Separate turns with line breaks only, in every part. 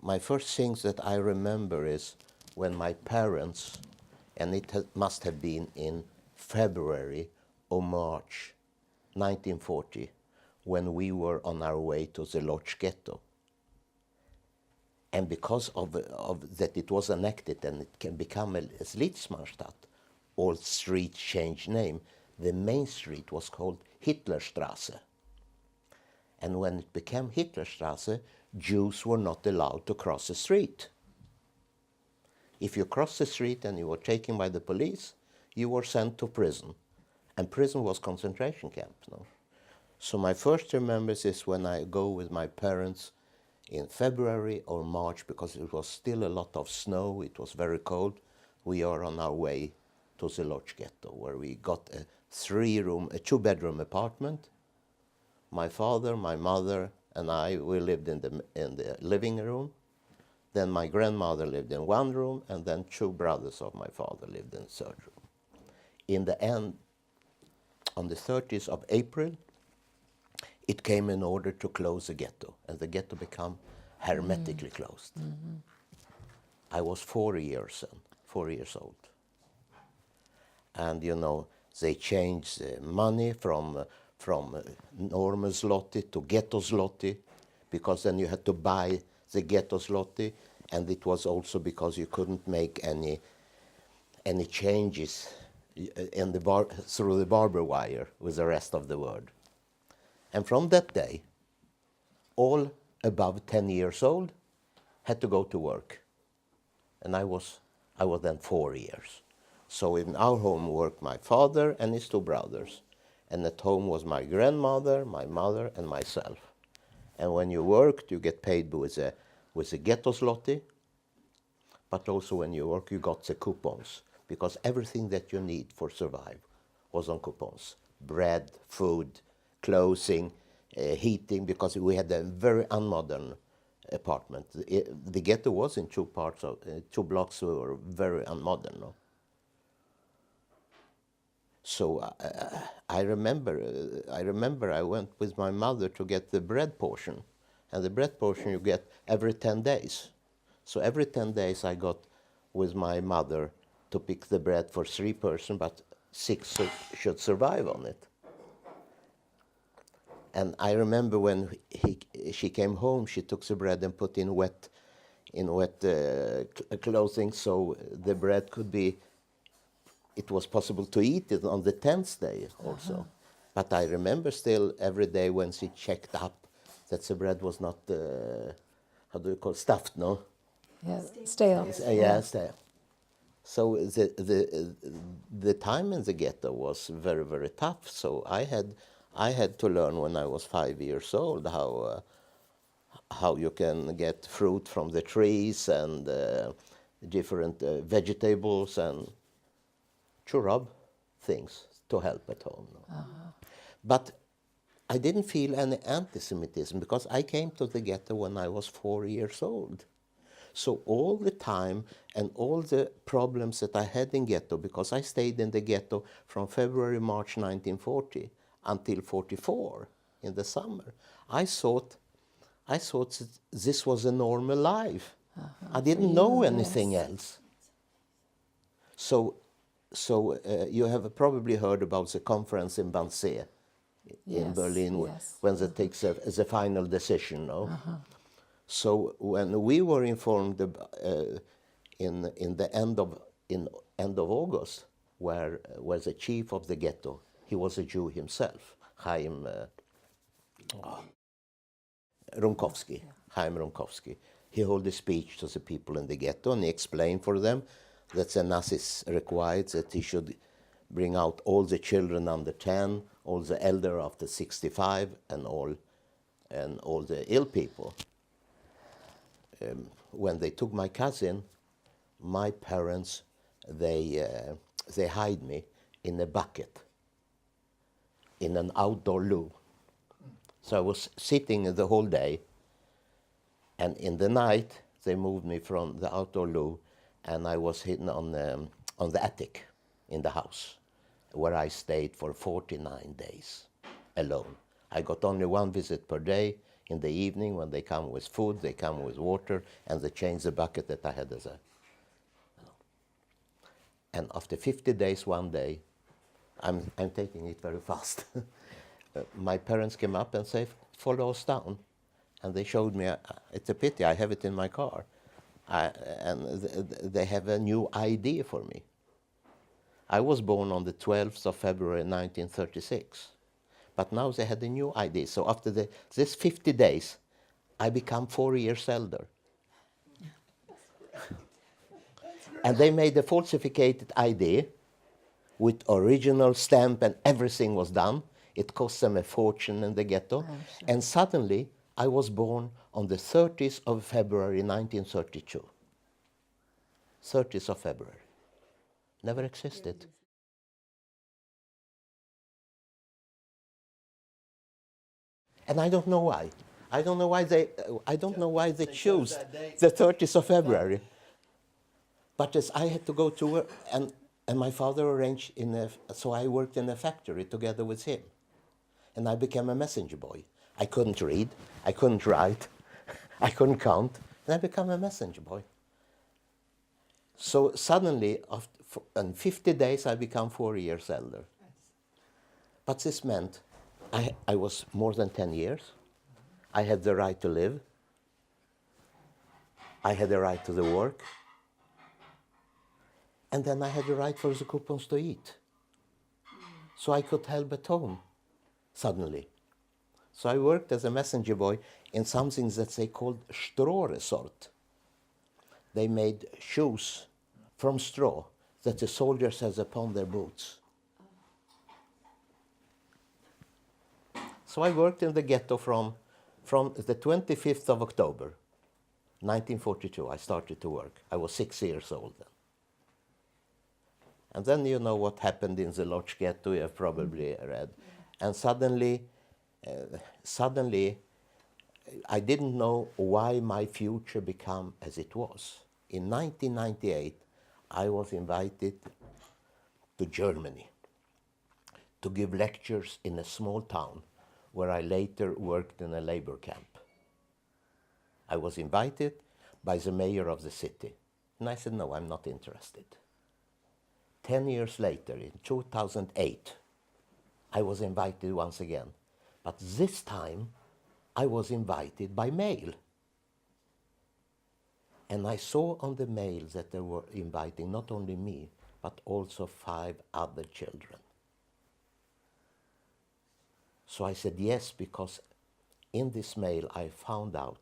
my first things that I remember is when my parents, and it must have been in February or March 1940, when we were on our way to the Lodz Ghetto. And because of that it was enacted and it can become a Slitsmanstadt, all streets changed name. The main street was called Hitlerstrasse. And when it became Hitlerstrasse, Jews were not allowed to cross the street. If you crossed the street and you were taken by the police, you were sent to prison. And prison was concentration camp. No? So my first remembrance is when I go with my parents in February or March, because it was still a lot of snow, it was very cold. We are on our way to the Lodz Ghetto, where we got a two-bedroom apartment. My father, my mother, and I, we lived in the living room. Then my grandmother lived in one room, and then two brothers of my father lived in the third room. In the end, on the 30th of April, it came in order to close the ghetto, and the ghetto became hermetically closed. Mm-hmm. I was 4 years old. And, you know, they changed the money from normal zloty to ghetto zloty, because then you had to buy the ghetto zloty, and it was also because you couldn't make any changes in through the barber wire with the rest of the world. And from that day, all above 10 years old had to go to work. And I was then 4 years. So in our home worked my father and his two brothers. And at home was my grandmother, my mother, and myself. And when you worked, you get paid with a ghetto zloty. But also when you work, you got the coupons. Because everything that you need for survive was on coupons. Bread, food, clothing, heating, because we had a very unmodern apartment. The ghetto was in two blocks that were very unmodern. No? So I remember I went with my mother to get the bread portion. And the bread portion you get every 10 days. So every 10 days I got with my mother to pick the bread for 3 persons, but 6 should survive on it. And I remember when she came home, she took the bread and put in wet clothing, so the bread could be. It was possible to eat it on the 10th day also. Uh-huh. But I remember still every day when she checked up that the bread was not how do you call it? Stuffed, no?
Yeah, stale.
Yeah, stale. So the time in the ghetto was very, very tough. So I had to learn when I was 5 years old how you can get fruit from the trees and different vegetables and to rub things to help at home. Uh-huh. But I didn't feel any anti-Semitism because I came to the ghetto when I was 4 years old. So all the time and all the problems that I had in ghetto, because I stayed in the ghetto from February, March 1940 until 44 in the summer, I thought that this was a normal life. Uh-huh. I didn't know anything else. So you have probably heard about the conference in Wannsee in Berlin when they take the final decision. No? Uh-huh. So when we were informed in the end of August, where was the chief of the ghetto, he was a Jew himself, Chaim Rumkowski. He held a speech to the people in the ghetto, and he explained for them that the Nazis required that he should bring out all the children under 10, all the elder after 65, and all the ill people. When they took my cousin, my parents, they hid me in a bucket in an outdoor loo. So I was sitting the whole day, and in the night they moved me from the outdoor loo, and I was hidden on the attic in the house, where I stayed for 49 days alone. I got only one visit per day In the evening, when they come with food, they come with water, and they change the bucket that I had as a. And after 50 days, one day, I'm taking it very fast. My parents came up and said, "Follow us down," and they showed me. It's a pity I have it in my car, and they have a new ID for me. I was born on the 12th of February 1936, but now they had a new ID. So after this 50 days, I become 4 years older. And they made a falsified ID with original stamp and everything was done. It cost them a fortune in the ghetto.
I'm sure.
And suddenly, I was born on the 30th of February 1932. 30th of February. Never existed. And I don't know why. I don't know why they chose the 30th of February. But as I had to go to work, and my father arranged so I worked in a factory together with him. And I became a messenger boy. I couldn't read, I couldn't write, I couldn't count, and I became a messenger boy. So suddenly, in 50 days, I became 4 years older. But this meant I was more than 10 years. I had the right to live. I had the right to the work. And then I had the right for the coupons to eat. So I could help at home, suddenly. So I worked as a messenger boy in something that they called straw-resort. They made shoes from straw that the soldiers had upon their boots. So I worked in the ghetto from the 25th of October, 1942. I started to work. I was 6 years old then. And then you know what happened in the Lodz ghetto, you have probably read. And suddenly, I didn't know why my future became as it was. In 1998, I was invited to Germany to give lectures in a small town where I later worked in a labor camp. I was invited by the mayor of the city. And I said, no, I'm not interested. 10 years later, in 2008, I was invited once again. But this time, I was invited by mail. And I saw on the mail that they were inviting not only me, but also 5 other children. So I said yes, because in this mail I found out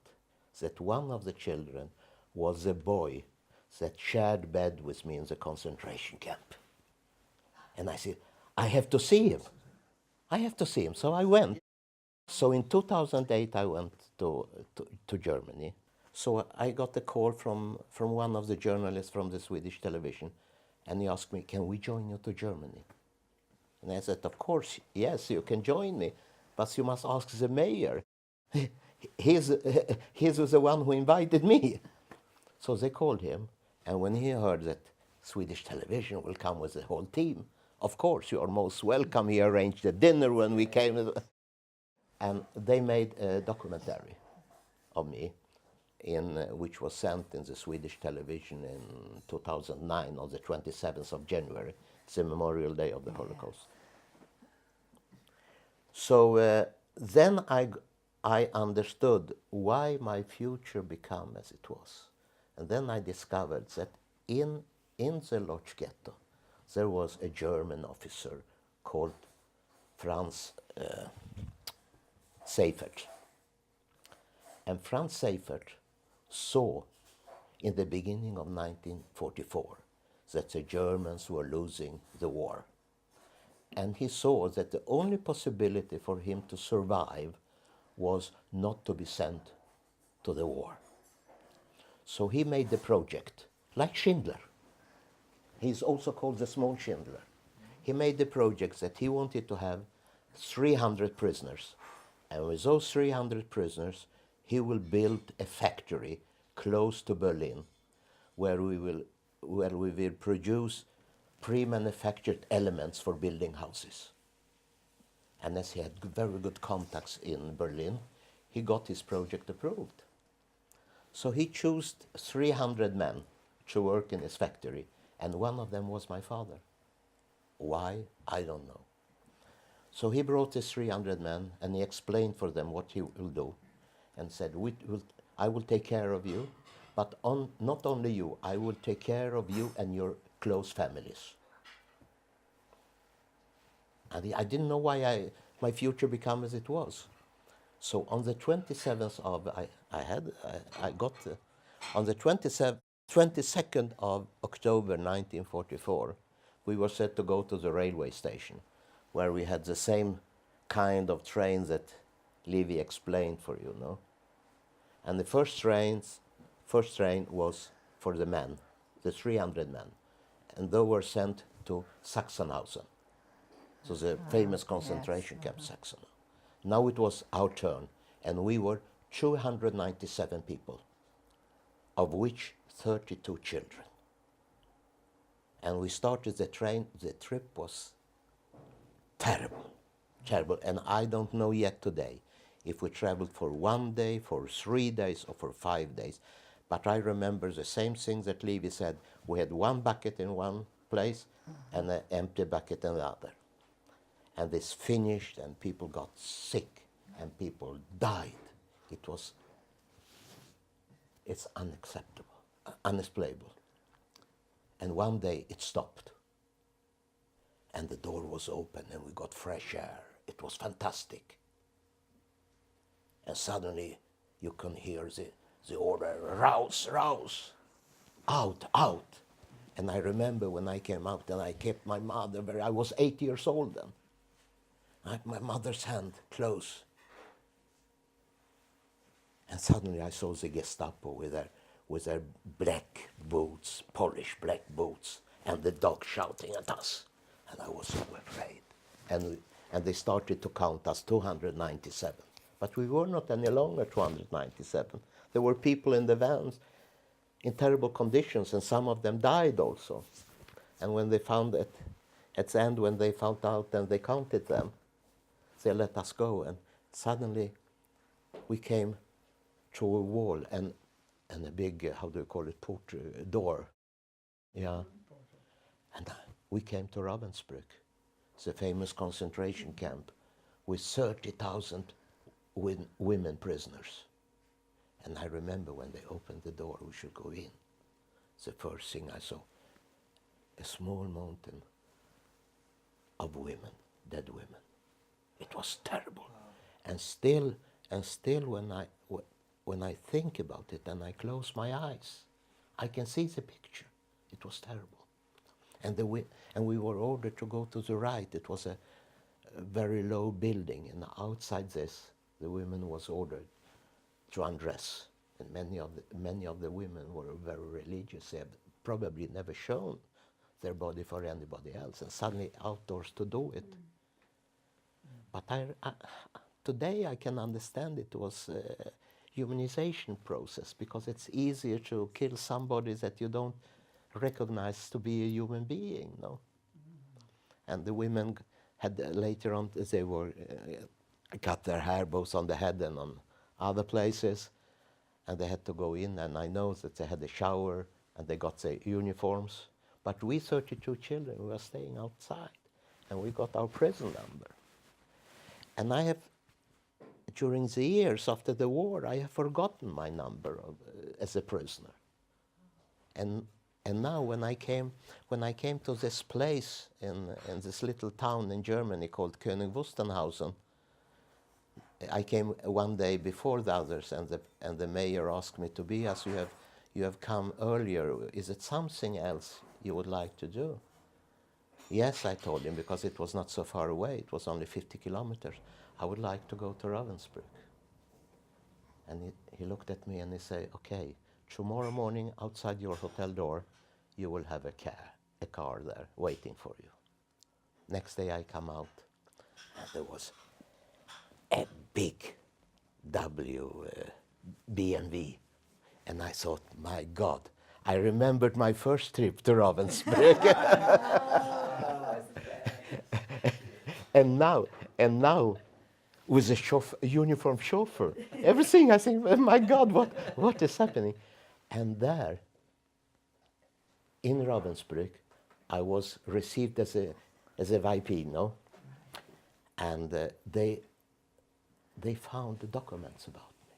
that one of the children was a boy that shared bed with me in the concentration camp. And I said, I have to see him. I have to see him. So I went. So in 2008, I went to Germany. So I got a call from one of the journalists from the Swedish television, and he asked me, can we join you to Germany? And I said, of course, yes, you can join me, but you must ask the mayor. He's the one who invited me. So they called him, and when he heard that Swedish television will come with the whole team, of course, you are most welcome. He arranged a dinner when we came. And they made a documentary of me, which was sent in the Swedish television in 2009 on the 27th of January. It's the Memorial Day of the Holocaust. So then I understood why my future became as it was. And then I discovered that in the Lodz ghetto, there was a German officer called Franz Seifert. And Franz Seifert saw in the beginning of 1944 that the Germans were losing the war. And he saw that the only possibility for him to survive was not to be sent to the war. So he made the project, like Schindler. He's also called the small Schindler. He made the project that he wanted to have 300 prisoners. And with those 300 prisoners, he will build a factory close to Berlin where we will produce pre-manufactured elements for building houses. And as he had very good contacts in Berlin, he got his project approved. So he chose 300 men to work in his factory, and one of them was my father. Why? I don't know. So he brought his 300 men, and he explained for them what he will do, and said, I will take care of you, but not only you, I will take care of you and your close families. And I didn't know why my future became as it was. So on the 27th of, on the 22nd of October 1944, we were set to go to the railway station, where we had the same kind of train that Livy explained for you, no? And the first train was for the men, the 300 men, and they were sent to Sachsenhausen, so the famous concentration camp Sachsenhausen. Now it was our turn, and we were 297 people, of which 32 children. And we started the train. The trip was terrible, terrible. And I don't know yet today if we traveled for 1 day, for 3 days, or for 5 days. But I remember the same thing that Levi said. We had one bucket in one place and an empty bucket in the other. And this finished, and people got sick, and people died. It's unacceptable, unexplainable. And one day it stopped. And the door was open, and we got fresh air. It was fantastic. And suddenly you can hear the order, rouse, rouse, out, out. And I remember when I came out, and I kept my mother I was 8 years old then. I had my mother's hand close. And suddenly I saw the Gestapo with their black boots, polished black boots, and the dog shouting at us. And I was so afraid. And they started to count us 297. But we were not any longer 297. There were people in the vans in terrible conditions, and some of them died also. And when they found it, at the end, when they found out and they counted them, they let us go. And suddenly we came to a wall and a big, how do you call it, door. Yeah. And we came to Ravensbruck, the famous concentration camp, with 30,000 women prisoners. And I remember when they opened the door, we should go in. The first thing I saw, a small mountain of women, dead women. It was terrible. And still when I think about it and I close my eyes, I can see the picture. It was terrible. And we were ordered to go to the right. It was a very low building, and outside this, the women was ordered to undress. And many of the women were very religious. They had probably never shown their body for anybody else, and suddenly outdoors to do it. But today I can understand it was a humanization process, because it's easier to kill somebody that you don't recognize to be a human being, no? And the women had later on, they were cut their hair both on the head and on other places, and they had to go in, and I know that they had a shower and they got their uniforms. But we 32 children, we were staying outside, and we got our prison number. And I have, during the years after the war, I have forgotten my number as a prisoner. And now when I came to this place in this little town in Germany called König Wustenhausen, I came one day before the others, and the mayor asked me, Tobias, you have come earlier. Is it something else you would like to do? Yes, I told him, because it was not so far away. It was only 50 kilometers. I would like to go to Ravensbruck. And he looked at me and he said, okay, tomorrow morning outside your hotel door, you will have a car there waiting for you. Next day I come out, and there was a big BMW. And I thought, my God, I remembered my first trip to Ravensbrück. and now, with a uniform chauffeur. Everything, I think, oh my God, what is happening? And there, in Ravensbruck, I was received as a VIP, no? And they found the documents about me.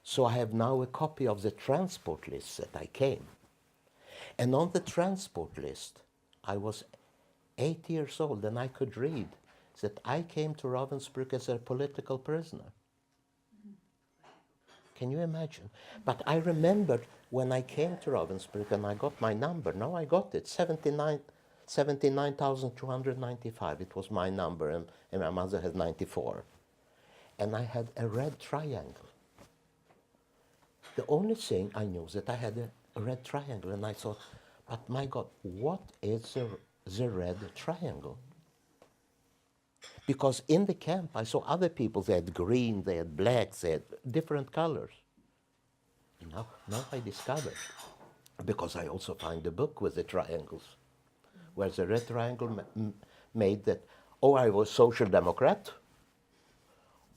So I have now a copy of the transport list that I came. And on the transport list, I was 8 years old, and I could read that I came to Ravensbruck as a political prisoner. Can you imagine? But I remembered when I came to Ravensbruck and I got my number. Now I got it, 79,295. It was my number, and my mother had 94. And I had a red triangle. The only thing I knew that I had a red triangle, and I thought, but my God, what is the red triangle? Because in the camp I saw other people, they had green, they had black, they had different colors. Now I discovered, because I also find a book with the triangles, where the red triangle made that, I was social democrat,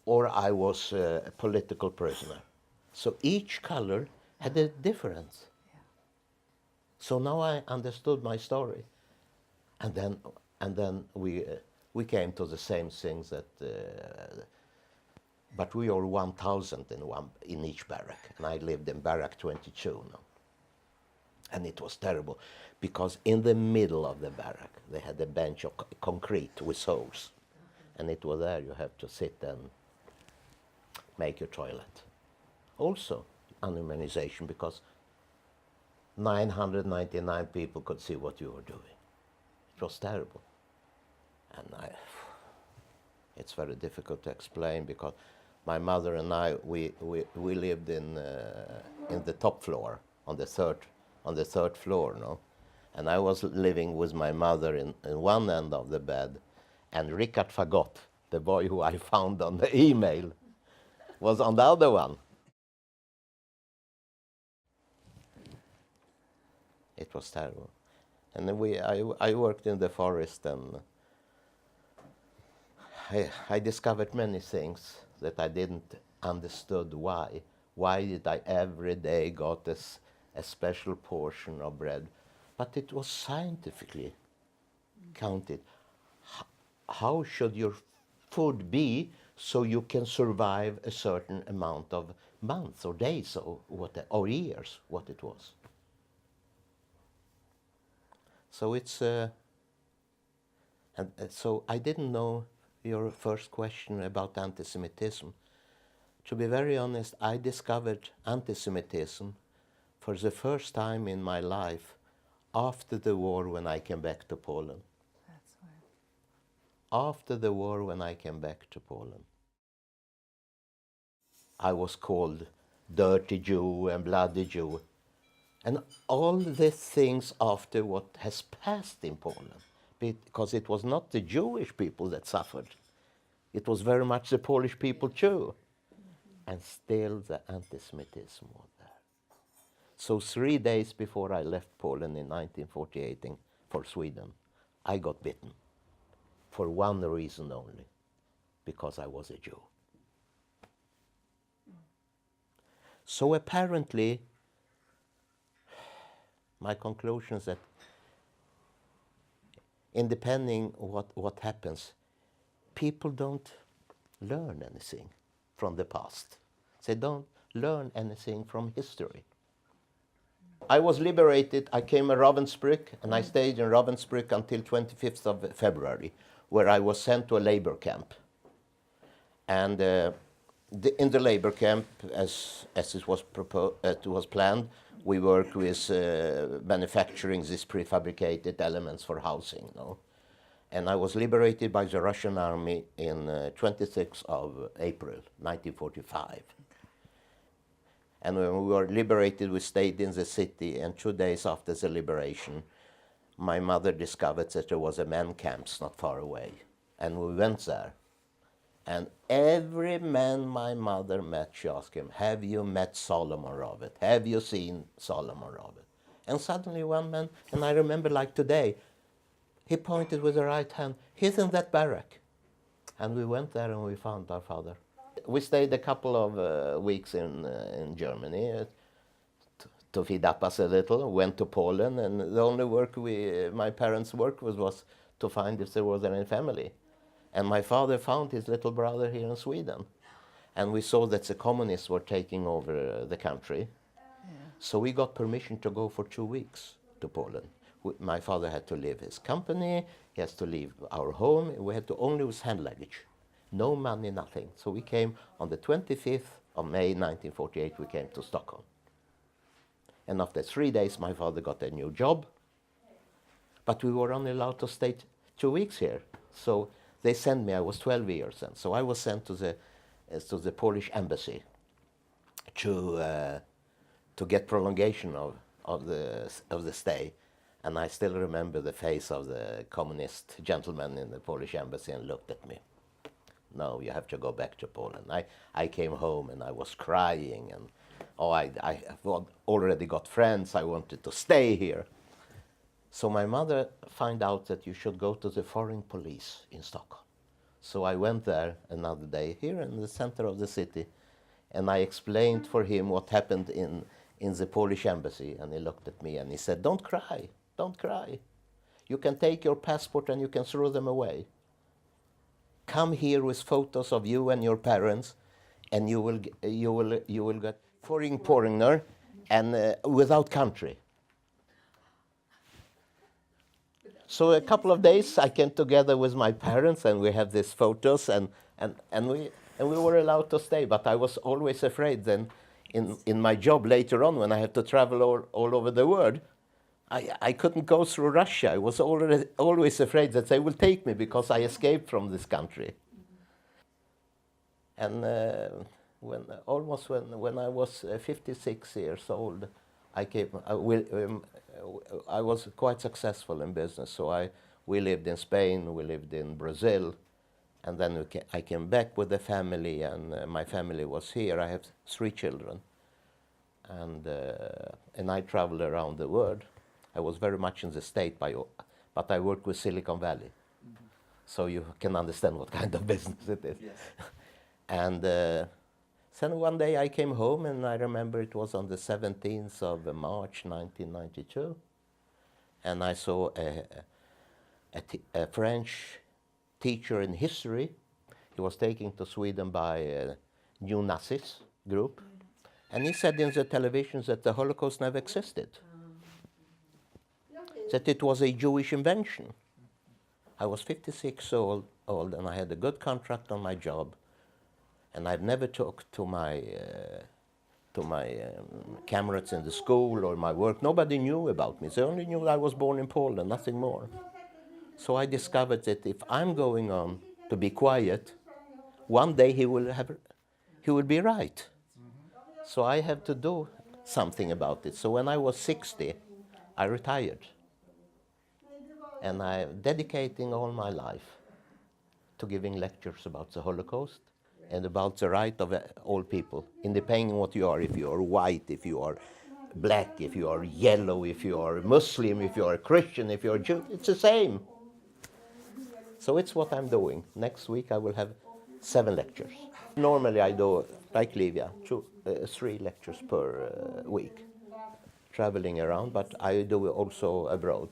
or I was a political prisoner. So each color had a difference. Yeah. So now I understood my story. And then we came to the same things that, but we were 1,000 in each barrack, and I lived in barrack 22 now. And it was terrible, because in the middle of the barrack, they had a bench of concrete with holes. And it was there you have to sit and make your toilet. Also, anonymization, because 999 people could see what you were doing. It was terrible. And it's very difficult to explain, because my mother and I, we lived in the top floor, on the third floor, no? And I was living with my mother in one end of the bed, and Richard Fagott, the boy who I found on the email, was on the other one. It was terrible. And then I worked in the forest, and I discovered many things that I didn't understood why. Why did I every day got a special portion of bread? But it was scientifically counted. How should your food be so you can survive a certain amount of months or days or years, what it was. So it's, so I didn't know your first question about anti-Semitism. To be very honest, I discovered anti-Semitism for the first time in my life after the war, when I came back to Poland.
That's why.
After the war, when I came back to Poland, I was called dirty Jew and bloody Jew. And all these things after what has passed in Poland, because it was not the Jewish people that suffered. It was very much the Polish people too. And still the anti-Semitism was there. So 3 days before I left Poland in 1948 for Sweden, I got bitten. For one reason only, because I was a Jew. So apparently, my conclusion is that depending what happens, people don't learn anything from the past. They don't learn anything from history. I was liberated. I came to Ravensbruck, and I stayed in Ravensbruck until 25th of February, where I was sent to a labor camp. And in the labor camp, as it was planned, we worked with manufacturing these prefabricated elements for housing. No? And I was liberated by the Russian army in 26th of April, 1945. And when we were liberated, we stayed in the city, and 2 days after the liberation, my mother discovered that there was a man camp not far away. And we went there. And every man my mother met, she asked him, have you met Solomon Rawet? Have you seen Solomon Rawet? And suddenly one man, and I remember like today, he pointed with the right hand, he's in that barrack. And we went there and we found our father. We stayed a couple of weeks in Germany to feed up us a little. Went to Poland, and the only work my parents' work was to find if there was any family. And my father found his little brother here in Sweden. And we saw that the communists were taking over the country. So we got permission to go for 2 weeks to Poland. My father had to leave his company, he has to leave our home, we had to only use hand luggage. No money, nothing. So we came on the 25th of May 1948, we came to Stockholm. And after 3 days, my father got a new job. But we were only allowed to stay 2 weeks here. So they sent me, I was 12 years then. So I was sent to the Polish embassy to get prolongation of the stay. And I still remember the face of the communist gentleman in the Polish embassy and looked at me. No, you have to go back to Poland. I came home and I was crying, and I already got friends, I wanted to stay here. So my mother found out that you should go to the foreign police in Stockholm. So I went there another day, here in the center of the city, and I explained for him what happened in the Polish embassy, and he looked at me and he said, "Don't cry, don't cry. You can take your passport and you can throw them away. Come here with photos of you and your parents, and you will get foreigner and without country." So a couple of days I came together with my parents, and we have these photos, and we were allowed to stay. But I was always afraid then, in my job later on, when I had to travel all over the world, I couldn't go through Russia. I was always afraid that they will take me because I escaped from this country. And when I was 56 years old, I was quite successful in business. So we lived in Spain, we lived in Brazil, and then I came back with the family, and my family was here. I have 3 children, and I traveled around the world. I was very much in the States, but I worked with Silicon Valley. Mm-hmm. So you can understand what kind of business it is. Yes. And then one day I came home, and I remember it was on the 17th of March 1992, and I saw a French teacher in history. He was taken to Sweden by a new Nazis group, and he said in the television that the Holocaust never existed. That it was a Jewish invention. I was 56 old, and I had a good contract on my job, and I've never talked to my comrades in the school or my work. Nobody knew about me. They only knew I was born in Poland, nothing more. So I discovered that if I'm going on to be quiet, one day he will be right. So I have to do something about it. So when I was 60, I retired. And I'm dedicating all my life to giving lectures about the Holocaust and about the right of all people, independent of what you are, if you are white, if you are black, if you are yellow, if you are Muslim, if you are Christian, if you are Jew, it's the same. So it's what I'm doing. Next week I will have 7 lectures. Normally I do, like Livia, 3 lectures per week, traveling around, but I do also abroad.